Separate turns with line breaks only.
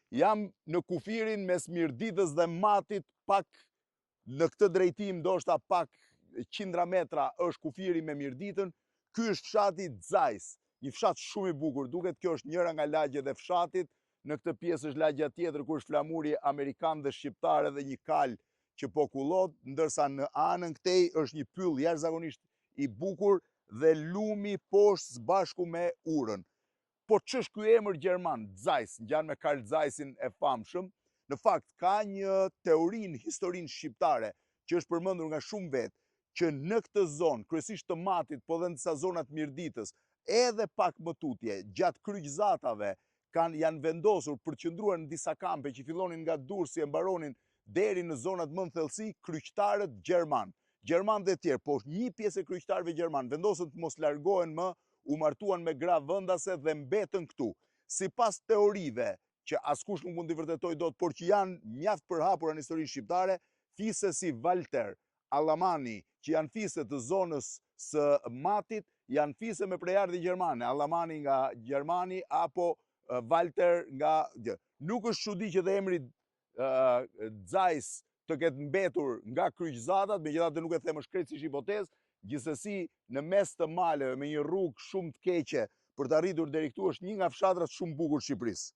Jam në kufirin mes Mirditës dhe Matit, pak në këtë drejtim, ndoshta pak qindra metra është kufiri me Mirditën. Ky është fshati Zajs, një fshat shumë i bukur. Duket kjo është njëra nga lagjet e fshatit. Në këtë pjesë është lagja tjetër ku është flamuri amerikan dhe shqiptar dhe një kal që po kullot, ndërsa në anën këtej është një pyll jashtëzakonisht i bukur dhe lumi poshtë së bashku me urën. Po ç'është ky emër gjerman, Zeiss, ngjan me Carl Zeissin e famshëm. Në fakt, ka një teori në historinë shqiptare që është përmendur nga shumë vetë, që në këtë zonë, kryesisht të Matit, po dhe në disa zonat Mirditës, edhe pak më tutje, gjatë kryqëzatave, janë vendosur për të qëndruar në disa kampe që fillonin nga Durrësi e mbaronin deri në zonat më në thellësi, kryqëtarët gjerman. Gjerman dhe tjerë, po një pjesë e kryqëtarëve gjerman vendosën të mos largohen më, u martuan me gra vendase dhe mbetën këtu. Sipas teorive, që askush nuk mund t'i vërtetoj dot, por që janë mjaft përhapura në historinë shqiptare, fise si Walter, Allamani, që janë fise të zonës së Matit, janë fise me prejardhje gjermane, Allamani nga Gjermani apo Walter nga... Nuk është çudi që dhe emri Zeiss të ketë mbetur nga kryqëzatat, megjithatë nuk e them është krejtësisht hipotezë, gjithsesi në mes të maleve me një rrugë shumë të keqe për të arritur deri këtu është një nga fshatrat shumë bukur të Shqipërisë.